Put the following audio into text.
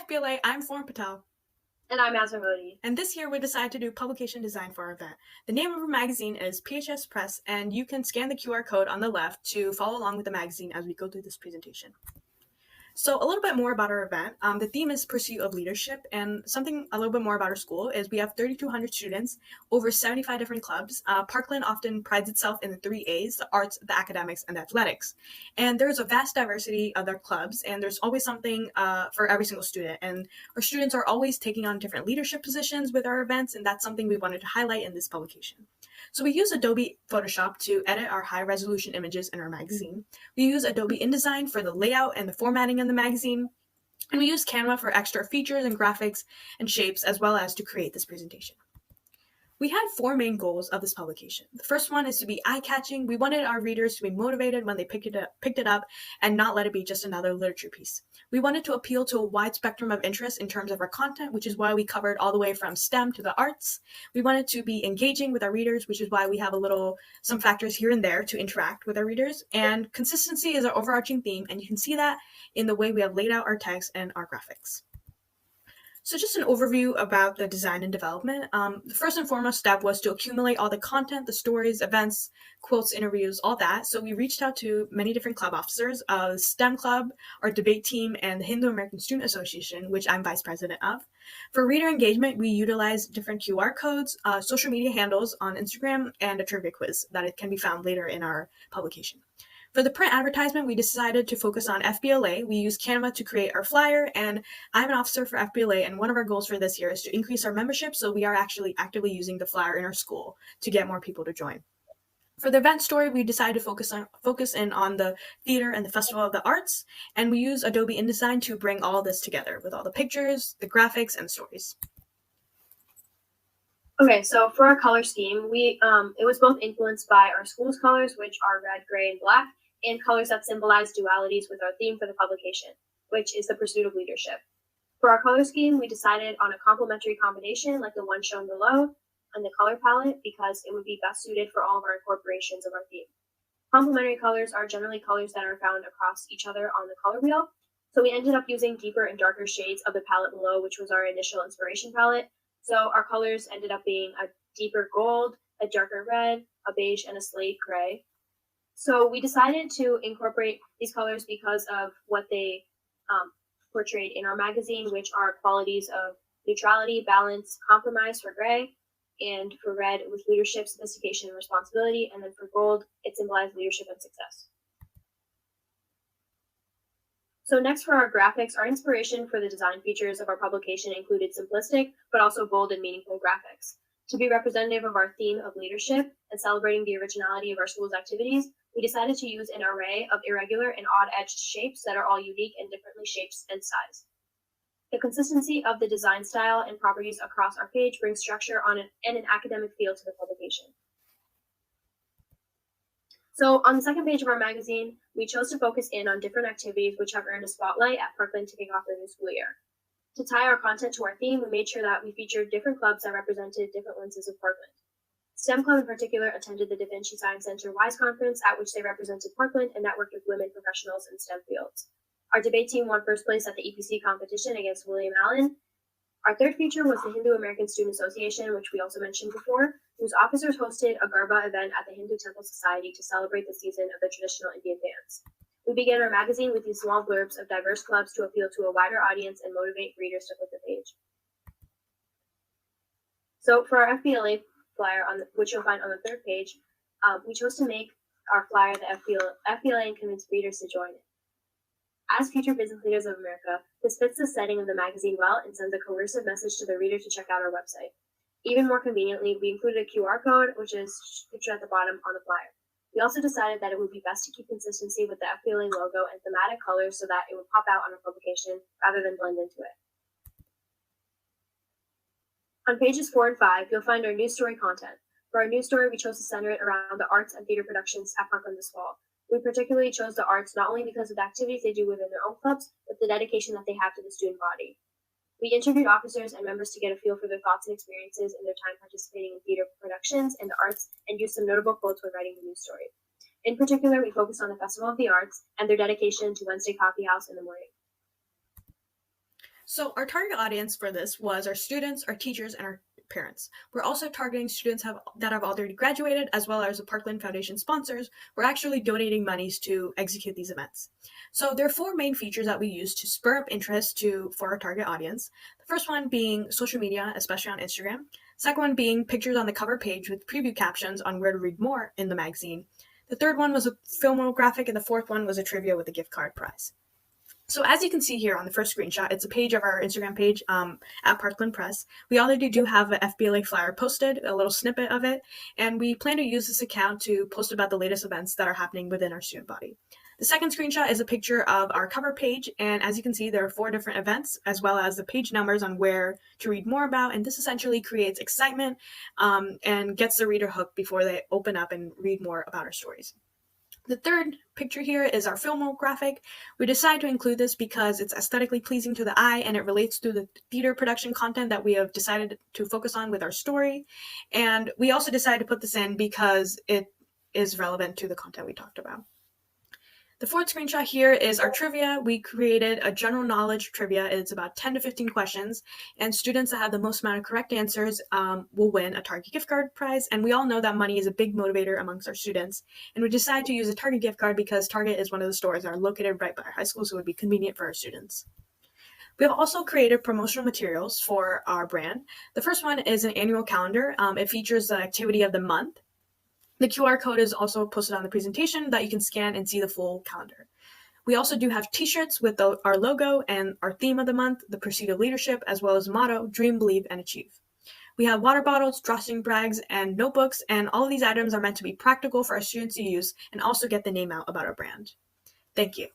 FBLA, I'm Patel. And I'm Azra, Mody. And this year we decided to do publication design for our event. The name of our magazine is PHS Press, and you can scan the QR code on the left to follow along with the magazine as we go through this presentation. So a little bit more about our event. The theme is Pursuit of Leadership, and something a little bit more about our school is we have 3,200 students, over 75 different clubs. Parkland often prides itself in the 3 A's, the arts, the academics, and the athletics. And there's a vast diversity of their clubs, and there's always something for every single student. And our students are always taking on different leadership positions with our events, and that's something we wanted to highlight in this publication. So we use Adobe Photoshop to edit our high-resolution images in our magazine. We use Adobe InDesign for the layout and the formatting in the magazine. And we use Canva for extra features and graphics and shapes, as well as to create this presentation. We had 4 main goals of this publication. The first one is to be eye-catching. We wanted our readers to be motivated when they picked it up and not let it be just another literature piece. We wanted to appeal to a wide spectrum of interest in terms of our content, which is why we covered all the way from STEM to the arts. We wanted to be engaging with our readers, which is why we have some factors here and there to interact with our readers. And consistency is our overarching theme, and you can see that in the way we have laid out our text and our graphics. So just an overview about the design and development. The first and foremost step was to accumulate all the content, the stories, events, quotes, interviews, all that. So we reached out to many different club officers, STEM Club, our debate team, and the Hindu American Student Association, which I'm vice president of. For reader engagement, we utilized different QR codes, social media handles on Instagram, and a trivia quiz that can be found later in our publication. For the print advertisement, we decided to focus on FBLA. We used Canva to create our flyer, and I'm an officer for FBLA, and one of our goals for this year is to increase our membership, so we are actually actively using the flyer in our school to get more people to join. For the event story, we decided to focus in on the theater and the Festival of the Arts, and we use Adobe InDesign to bring all this together with all the pictures, the graphics, and the stories. Okay, so for our color scheme, it was both influenced by our school's colors, which are red, gray, and black, and colors that symbolize dualities with our theme for the publication, which is the pursuit of leadership. For our color scheme, we decided on a complementary combination like the one shown below and the color palette because it would be best suited for all of our incorporations of our theme. Complementary colors are generally colors that are found across each other on the color wheel, so we ended up using deeper and darker shades of the palette below, which was our initial inspiration palette. So our colors ended up being a deeper gold, a darker red, a beige, and a slate gray. So we decided to incorporate these colors because of what they portrayed in our magazine, which are qualities of neutrality, balance, compromise for gray, and for red, it was leadership, sophistication, and responsibility, and then for gold, it symbolized leadership and success. So next for our graphics, our inspiration for the design features of our publication included simplistic, but also bold and meaningful graphics. To be representative of our theme of leadership and celebrating the originality of our school's activities, we decided to use an array of irregular and odd-edged shapes that are all unique and differently shaped and sized. The consistency of the design style and properties across our page brings structure and an academic feel to the publication. So on the second page of our magazine, we chose to focus in on different activities which have earned a spotlight at Parkland to kick off the new school year. To tie our content to our theme, we made sure that we featured different clubs that represented different lenses of Parkland. STEM Club in particular attended the Da Vinci Science Center WISE conference, at which they represented Parkland and networked with women professionals in STEM fields. Our debate team won first place at the EPC competition against William Allen. Our third feature was the Hindu American Student Association, which we also mentioned before, whose officers hosted a Garba event at the Hindu Temple Society to celebrate the season of the traditional Indian dance. We began our magazine with these small blurbs of diverse clubs to appeal to a wider audience and motivate readers to flip the page. So for our FBLA flyer, which you'll find on the third page, we chose to make our flyer the FBLA and convince readers to join it. As future business leaders of America, this fits the setting of the magazine well and sends a coercive message to the reader to check out our website. Even more conveniently, we included a QR code, which is pictured at the bottom on the flyer. We also decided that it would be best to keep consistency with the FBLA logo and thematic colors so that it would pop out on our publication rather than blend into it. On pages 4 and 5, you'll find our news story content. For our news story, we chose to center it around the arts and theater productions at Parkland this fall. We particularly chose the arts not only because of the activities they do within their own clubs, but the dedication that they have to the student body. We interviewed officers and members to get a feel for their thoughts and experiences in their time participating in theater productions and the arts, and used some notable quotes when writing the news story. In particular, we focused on the Festival of the Arts and their dedication to Wednesday Coffee House in the morning. So our target audience for this was our students, our teachers, and our parents. We're also targeting students that have already graduated, as well as the Parkland Foundation sponsors. We're actually donating monies to execute these events. So there are four main features that we use to spur up interest for our target audience. The first one being social media, especially on Instagram. Second one being pictures on the cover page with preview captions on where to read more in the magazine. The third one was a filmographic, and the fourth one was a trivia with a gift card prize. So as you can see here on the first screenshot, it's a page of our Instagram page at Parkland Press. We already do have an FBLA flyer posted, a little snippet of it, and we plan to use this account to post about the latest events that are happening within our student body. The second screenshot is a picture of our cover page, and as you can see, there are 4 different events, as well as the page numbers on where to read more about, and this essentially creates excitement and gets the reader hooked before they open up and read more about our stories. The third picture here is our filmographic. We decided to include this because it's aesthetically pleasing to the eye and it relates to the theater production content that we have decided to focus on with our story. And we also decided to put this in because it is relevant to the content we talked about. The fourth screenshot here is our trivia. We created a general knowledge trivia. It's about 10 to 15 questions, and students that have the most amount of correct answers will win a Target gift card prize. And we all know that money is a big motivator amongst our students. And we decided to use a Target gift card because Target is one of the stores that are located right by our high school, so it would be convenient for our students. We have also created promotional materials for our brand. The first one is an annual calendar. It features the activity of the month. The QR code is also posted on the presentation that you can scan and see the full calendar. We also do have t-shirts with our logo and our theme of the month, the pursuit of leadership, as well as motto, dream, believe, and achieve. We have water bottles, drawstring bags, and notebooks, and all of these items are meant to be practical for our students to use and also get the name out about our brand. Thank you.